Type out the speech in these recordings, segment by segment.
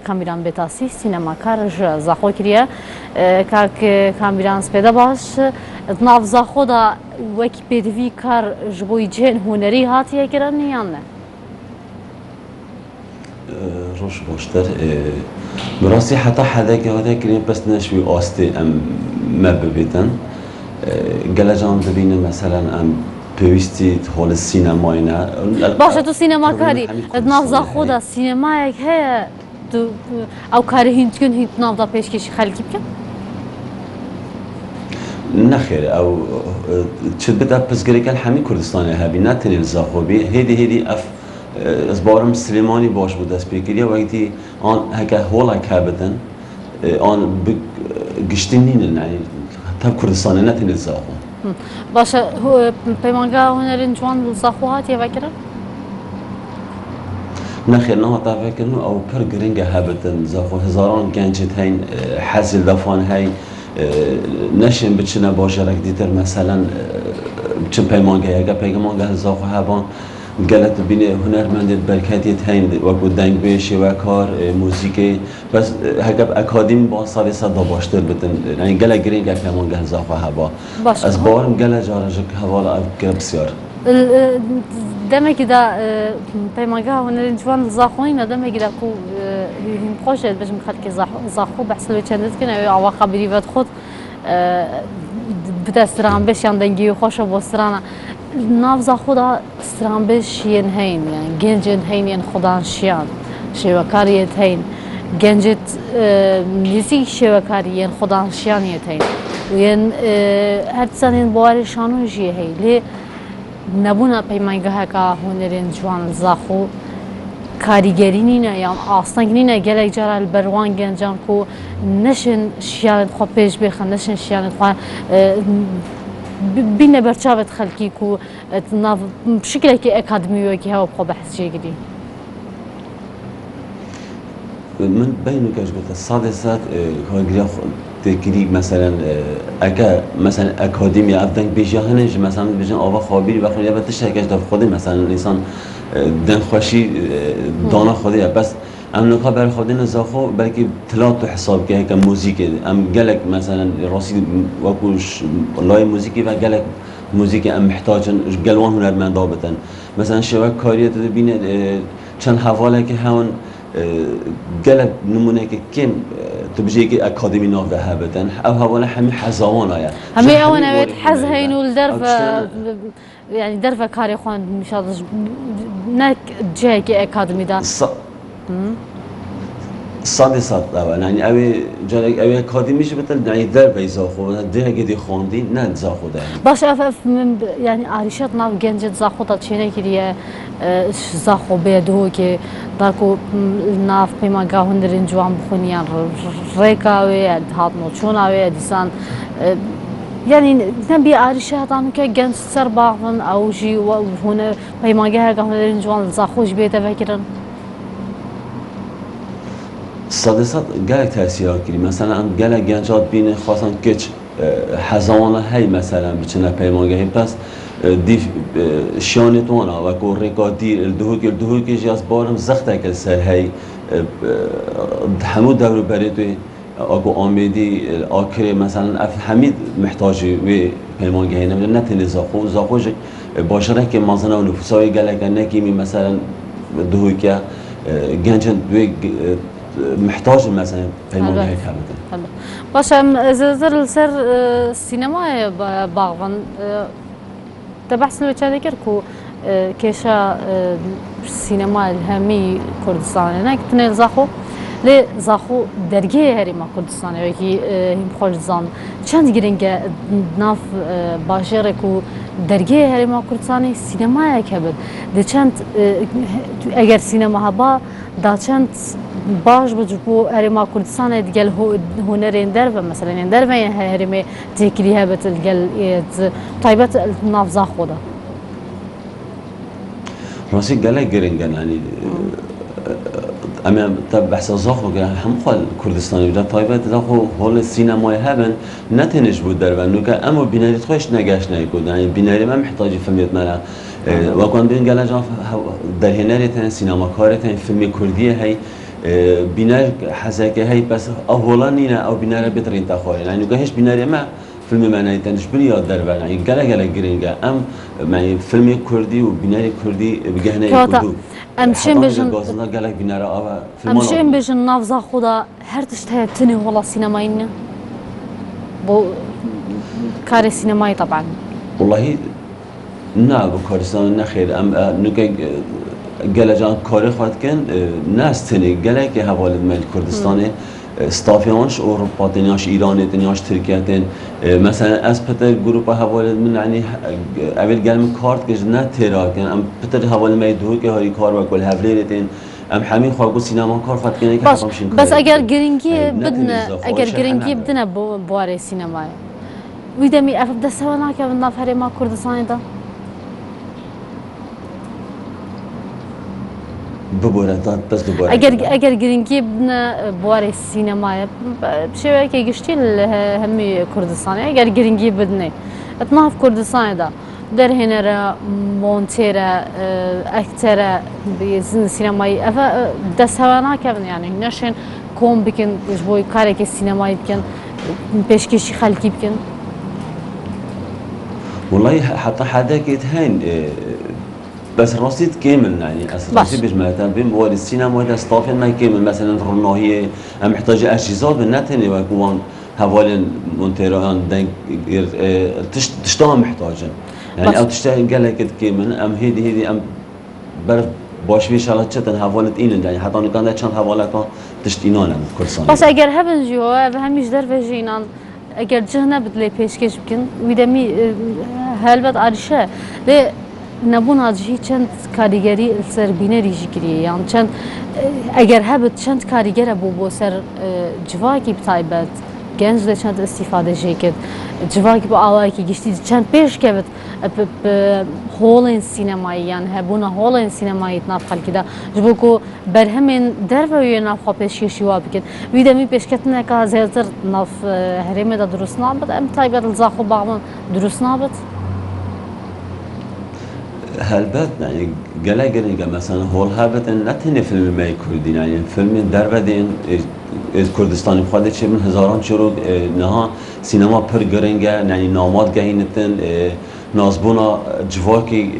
کامیران بتاسی سینماکار زاخو کریه که کامیران سپیده باش ناف زاخو دا وکی پیدوی کار جبوی جن هنری هاتیه کرن یا نه؟ روش باشتر براسي حتى حداك هذا كريم بس نشوي آستي ما ببيتن قال جان دبين مثلا بيوستي هول السينما هنا باشه تو سینما کاری نافذا خدا سینما یک هی تو او کاری هند کن هند نافذا پیشکش خلقی بکن نخير او تشد بدا بس قال كان حمي كردستان هابي ناتني الزاخوبي هيدي اف اسبارم سليماني باش بود دست بگیری وقتی آن هکه هولا کابتن آن گشتنین یعنی تاب کردستان نتنی زاخو باشه پیمانگاه هنرین جوان زاخو هات یا فکر نخیر نه تا فکر او پر گرینگ هابتن زاخو هزاران گنجت هین حزل دفان هی نشین بچنه باشه رک دیتر مثلا بچن پیمانگاه یا پیمانگاه زاخو هابان قالت بين هنرمند بركاتيت هين وكو دنگ بيشي وكار موسيقى بس هكب اكاديم با صار صدا باشتر بتن يعني قال جرين كمان قال زاخو هبا از بارم قال جارجك حوالا افكار بسيار دم كده بيماغا هنرين جوان زاخوين دم كده كو هم خوشت باش مخلك زاخو بحسب چندت كن او واقع بريفت خود بتستران بش يندنگي خوش بوسترانا نافذا خدا استران بش ين هين يعني جنجن هين ين خدان شيان شوكاريت هين جنجت نزيك شوكاري ين خدان شيان يتين وين هر سنين بواري شانو جي هي لي نبونا پیمانگاه کا هنرین جوان زاخو کاریگری نینه یا آستانگ نینه گله جار البروان گنجان کو نشن شیان خو پیش بخن نشن شیان خو بین برچاوت خلکی کو ناف بشکل که اکادمیو که هوا خو بحث جیگری من بينو كاش قلت الصادسات كاغريا تكري مثلا اكا مثلا اكاديميا افدان بيجا هنج مثلا بيجن اوا خابير بخون يا بتش هكاش داف خودي مثلا الانسان دن خوشي دانا خودي بس ام نقا بر خودين زاخو بلكي تلات حساب که هكا موزيك ام قالك مثلا راسي واكوش لاي موزيكي و قالك موزيكي ام محتاجن قالوان هنرمند دابتن مثلا شبك كاريات بين چند حواله که هون قالت نمونه كم تبجي كي اكاديمي نوف هابتن او هوالا حمي حزوان يا همي انا حز هين والدرف يعني درف كاري خوان مشاط نك جاي كي اكاديمي دا صادي صاد يعني اوي جالك اوي اكاديميش بتل يعني درف يزاخو ده قدي خوندي نه زاخو ده باش اف يعني عريشات ناف جنجت زاخو تا چينه كريه زاخو بيدو كي داكو ناف پیمانگاه هنرین جوان بخونیان ریکاوی هات نوچوناوی دیسان يعني نبي عريشات عنو که جنج سر باغن او جي هنا پیمانگاه هنرین جوان زاخوش بيته فكرن صادسات قالك تأثيرات كريم مثلا قالك جنجات بين خاصة كتش حزانه هي مثلا بچنه پیمانگاهی پس دیف شانتوانا و کو ریکادیر الدهو که جاز بارم زخته کل سر هی حمود دور بريتوي اكو آمیدی آخر مثلا اف حمید محتاجی و پیمانگاهی نتنی زاخوش باشره که مثلا نفوسای گلک نکیمی مثلا دهو که گنجن محتاج مثلا پیمانگاهی کردن باشه زر سر سینما باغون تبحث لو چه ذکر کو کشا سینما الهمی کردستان نه که زاخو لی زاخو درگه هری ما کردستان و کی هم خوش زان چند گرینگه ناف باجر کو درگه هری ما کردستانی سینما یک بود ده چند اگر سینما هبا دا چند باش بجبو هرما كردستان دقل هنرين درفة مثلا درفة هرمي تكريها بتلقل طيبة نافذة خودا راسي قالك جرينجان يعني اما بحث زاخو هم خال كردستان بجد طيبة زاخو هول السينما هبن نتنش بود درفة نوكا اما بيناري خوش نگاش نيكود يعني بيناري ما محتاج فهميت مالا وكان بين قال جاف در هنري تن سينما كاري تن فيلم كردية هي بینار حساکه هی بس اولا نینا او بینار بترین تخوری یعنی گهش بیناری ما فیلم منای تنش بنیاد در بنا یعنی گله گرینگه ام معنی فیلم کردی و بینار کردی بگهنه کردو امشین بجن گازنا گله بینار آوا امشین بجن نافذ خدا هر تشتهي تني والله سينماين بو كاري سينماي طبعا والله نه بکارستان نخیر ام نکه گله جان کاری خواهد کن ناس تنی گله که حوالت مل کردستانه استافیانش اروپا تنیاش ایران تنیاش ترکیه تن مثلا از پتر گروپ حوالت من یعنی اول گلم کارت که نه تیرا کن ام پتر حوالت می دو که هایی کار و کل حوله تن ام همین خواهد سینما کار خواهد کنه که حقامشین کار بس اگر گرینگی بدنه بواره سینمای ویدمی افب دستوانا که من نفره ما کردستانی دا ببوره بس ببوره اگر گرینگی بدنه بواره سینمای بشوی که گشتی همی کردستانی اگر گرینگی بدنه اتناف کردستانی دا در هنر مونتيرا اكترا بزن سينمائي افا دستوانا كابن يعني نشين كوم بكن جبوي كاريك السينمائي بكن بيشكيشي خلقي بكن والله حتى حدا كيتهين بس رصيد كامل يعني رصيد بجمعتها بين مواد السينما وهذا ستافين ما كامل مثلا رناهية محتاجة أجهزة بالنتني ويكون هوالين مونتيران دنك تشتغل محتاجة يعني او تشتغل قال لك كامل ام هيدي ام برف باش في شغلات چتن حوالت این يعني حتى كان چند حوالات تشتینان کردستان بس اگر هبن جو همیش در وجینان اگر جهنه بدلی پیشکش بکن ویدمی هلبت عرشه ل نبون عجی چند کاریگری سر بینری جکریه یعنی چند اگر هبت چند کاریگر بو سر جواکی بتایبت genç de çant istifade jeket civak bu avay ki geçti çant peş kevet holin sinemayı yani hebuna holin sinemayı naf halkida jboku berhemin derve naf peş yaşıyor bikin videmi peşketine ka zeytir naf herime de durus nabet em taybet zaxu bağman durus nabet هلبت يعني جلا جريجا مثلا هول هابت ان نتني فيلم ما كردي يعني فيلم دربدين كردستاني بخاطر شيء من هزاران شروع نها سينما بر جرينجا يعني نامات جاينتن نازبونا جواكي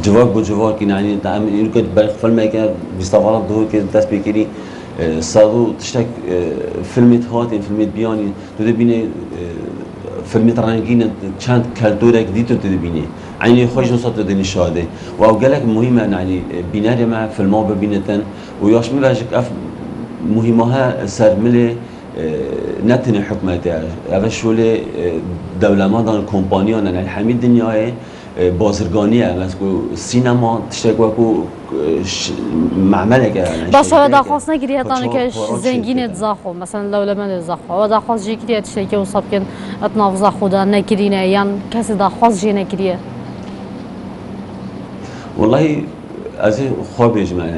جواك بجواكي يعني تعم يمكن بالك فيلم كان بيستوعب دور كده تسبيكري صاروا تشتك فيلم هاتين فيلم بياني تدبيني فيلم رنگین چند کلتورک دیتو تدبینی عینی خوش نصات دنی شاده و او گلک مهمه یعنی بیناری ما فیلم ها ببینتن و یاش می‌باشه اف مهمه ها سرمله نتنی حکمت اول شوله دولمان دان کمپانیان یعنی همه دنیای بازرگانیه مثل سینما تشتک و کو معمله که بس هو داخوس نگیری تانی که زنگینه زاخو مثلا لولمان زاخو هو داخوس جی کریه تشتکی و صاب کن اتناف زاخو دا نگیرینه یان کسی داخوس جی نگیریه والله از خوابش من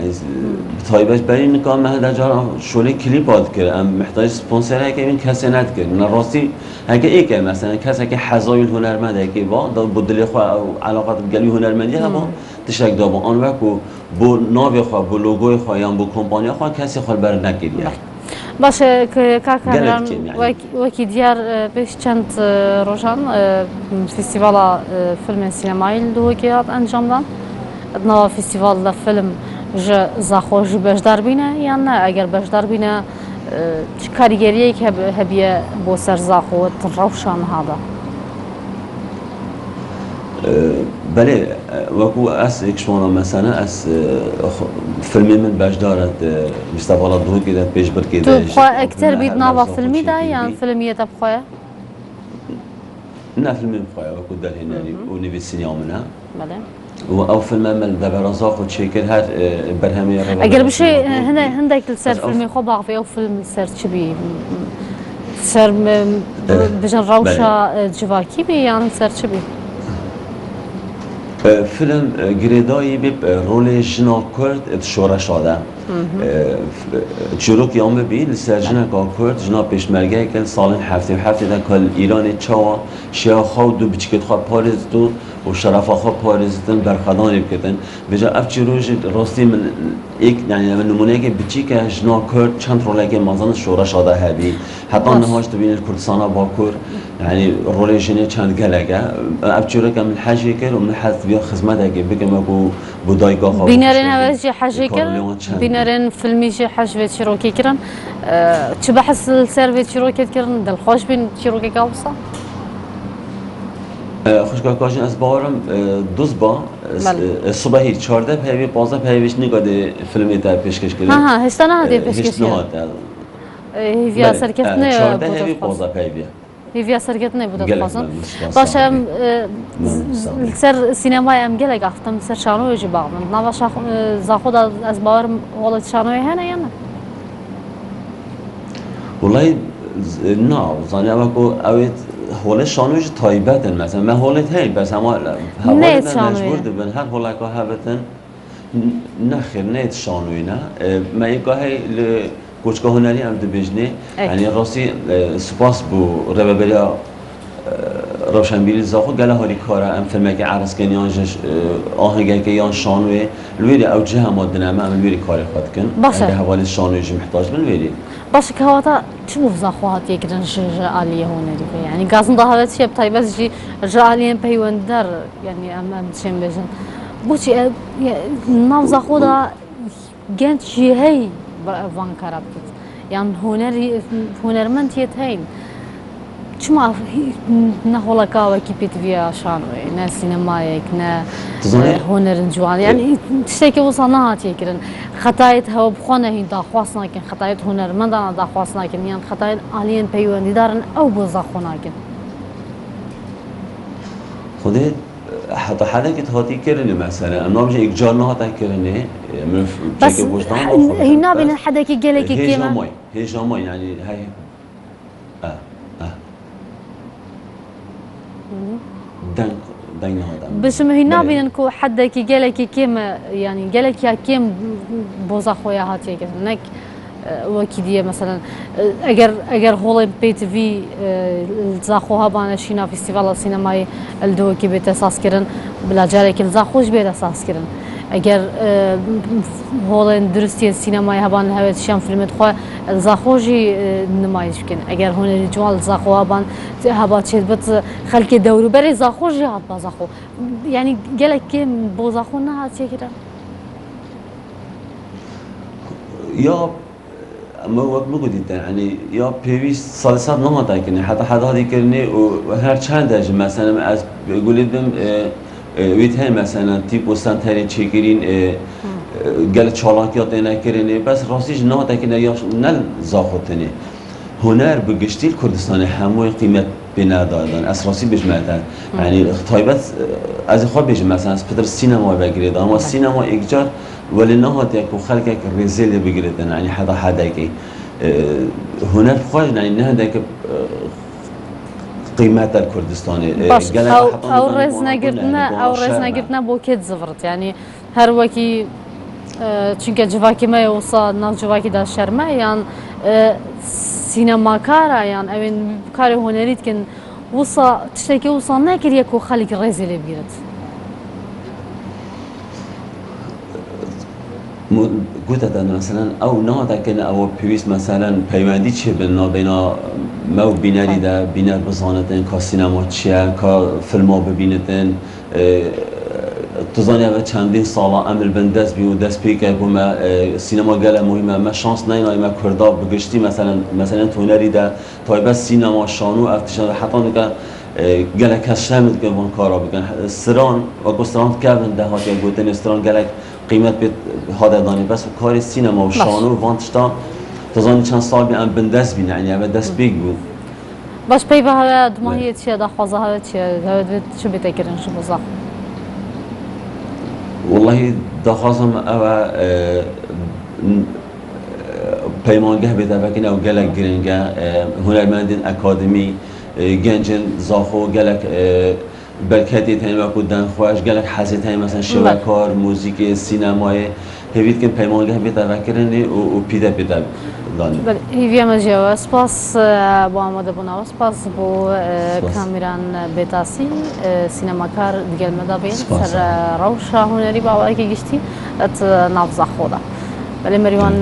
طایبش برای نکام مهد جارا شوله کلیپ آد کرد ام محتاج سپانسره که این کسی ند کرد من راستی هکه ای که مثلا کسی که حضای هنرمنده که با بدلی خو علاقات گلی هنرمندی هم تشک دابا آن وقت بو ناوی خو بو لوگوی خو یا بو کمپانی خو کسی خال بر نگیریه باشه که کارم وکی دیار پیش چند روزان فستیوال فیلم سینمایی دوکیات انجام داد ادنا فستیوال فیلم ج زاخوش بهدار بینه یا نه اگر بهدار بینه کاریگریه که هبیه با سر زاخو تروشان هذا بله وکو اس اکشمانا مثلا اس فیلمی من بهدارت مستوى دو كده پیش بر كده تو بخواه اکتر بید نوا فیلمی ده یا فیلمیه تا بخواه نه فیلمی بخواه وکو در هنری و نویسینی آمنه بله و او فيلم مال دابا رزاق وتشيكل هاد برهامي اگر بشي هندك السر فيلم خو باغ في او فيلم سر تشبي سر بجن روشا جواكي بي يعني سر تشبي فيلم جريداي بيب رول جنا كرد شورا شاده چروک یام بی لسرجنا کارکرد جناب پیشمرگه کل سال هفته در کل ایران چوا شیا خود دو بچکت خواب پاریز دو و شرف خواب پاریز دن برخدانی بکردن بجا اف چروج راستی من یک یعنی من نمونه که بچی که جناب کرد چند روله که مازن شورا شاده هبی حتی نهاش تبین کردستان باکور يعني روليجيني كانت قلقة أبشر كم الحاجة كر ومن حث بيا خدمتها كي بكم أبو بدايقة خاصة بينارن هواجي حاجة كر بينارن فيلمي جي حاجة شروكي كرن شو بحس السيرفي شروكي كرن دل خوش بين شروكي كاوسا خوش کاجن از بارم دوست با صبحی 14 پیوی 15 پیویش نگاده فیلمی تا پیشکش کردن ها هستنا هدی پیشکش کردن هیویا سرکتنه 14 پیوی 15 پیوی هیویا سرکتنه بوده خاصن باشه سر سینمای ام گله گفتم سر شانوی جی باغم نواش زاخود از بارم ولد شانوی هنه یا نه والله نه زنی اما اوید حال شانویش تایبتن مثلا من حالت هی بس اما حالت مجبور دبن هر حالا که هبتن نخیر نیت شانوی نه من یک گاهی کوچکه هنری هم دبیجنه یعنی راستی سپاس بو ربابریا روشنبیری زاخو گله هاری کاره ام فیلمی که عرض کنی آنجش آهنگی که یان شانوی لویری اوجه هم مادنامه ام لویری کاری خود کن باشه اگه حوالی شانویش محتاج من لویری باشه که هواتا چه مفزاخوات یکرن جعالیه هنری به یعنی قاصد هذا شيء بتايبس جي جعالين بيوندر يعني ام تشم بجن بوشي نافزا خودا جنت شي هي وان كارابت يعني هنرمند هين چما نه ولا كاوا كيبيت فيا شانو نه سينمايك نه هنر جوان يعني تشتكي وصناعات يكرن خطايت هو بخونه هي داخواس ناكن خطايت هنرمند انا داخواس ناكن يعني خطايت الين بيوندي دارن او بزاخو ناكن خودت حتی حالا که تهاتی کردن مثلا اما میشه یک جان نه تا کردنه بس هنا بين حدا كي قال لك كيما هي جاماي يعني هاي دنگ هذا بس هنا بين كو حدا كي قال لك كيما يعني قال لك يا كيم بوزا خويا هاتي كنك وكيديه مثلا اگر هول بي تي في زاخوها بان شينا فيستيفال السينماي الدو كي بيت اساس كرن بلا جاري كل زاخوش بيت اساس كرن اگر هول درستي السينماي هبان هوت شام فيلم خو زاخوجي نمايش كن اگر هون جوال زاخوها بان هبا تشبت خلك دورو بري زاخوجي هات بازاخو يعني قالك كيم بوزاخو نها تشكرا يا ما وقت بقولي يعني يا بيويس صالسات نهضة كني حتى حدا هذي كني وهر چند اج مثلا از بقولي بم ويت هاي مثلا تيب وستان تاني تشيكرين قال چالاكيات انا كرني بس راستيش نهضة كني يا نل زاخوتني هنر بقشتي الكردستان هموي قيمة بنا دادن اساسي بجمعتن يعني طيبت از خواب بيج مثلا بدر السينما بقريد اما السينما ايجار ولی نهاد یک خلق رزیل بگیردن یعنی حدا کی هنر خوش یعنی نه دک قیمت الکردستانی او رز نگرتنا بو کد زفرت یعنی هر وکی چونکه جواکی ما وصل ناف جواکی دا شرمه یعنی سینما کارا یعنی اوین کار هنریت کن وصل تشتکی وصل نکر یکو خلق رزیل بگیرد قلت أنا مثلاً أو نهضة كنا أو بيويس مثلاً بيوندي شيء بينا ما بيناري ده بينار بزانتن كسينما شيء كفيلم ببينتن تزاني أبد چندین سال عمل بندست بیو دست پیک بوما سینما گله مهمه ما شانس نیم ما کردا بگشتی مثلا تونری ده تایبه سینما شانو افتشان حتی نکه گله کشمت که وان کارا بکن سران و گستران کردن ده ها که گوتن سران گله قیمت بید هاده دانی بس کار سینما و شانو وانتشتا تزانی چند سال بیم بندست بین یعنی اول دست پیک بود باش پی به هوا دماهی چیه ده خوازه هوا چیه هوا چه بیتکرن شو بزاق والله دخوازم او پیمانگه بیده بکن او گلک گرنگه هنرمندین اکادمی گنجن زاخو گلک برکتی تایم و کودن خوش گلک حسی تایم مثلا شبکار موزیک سینمای هیوید کن پیمانگه بیت وکرنی و پیدا پیدا دانی. بله هیوی مجیو سپاس با آماده بودن سپاس با کامیران بتاسی سینماکار دیگر مدابین سر روش هنری با وقتی گشتی ات نافذ خدا. بله مریوان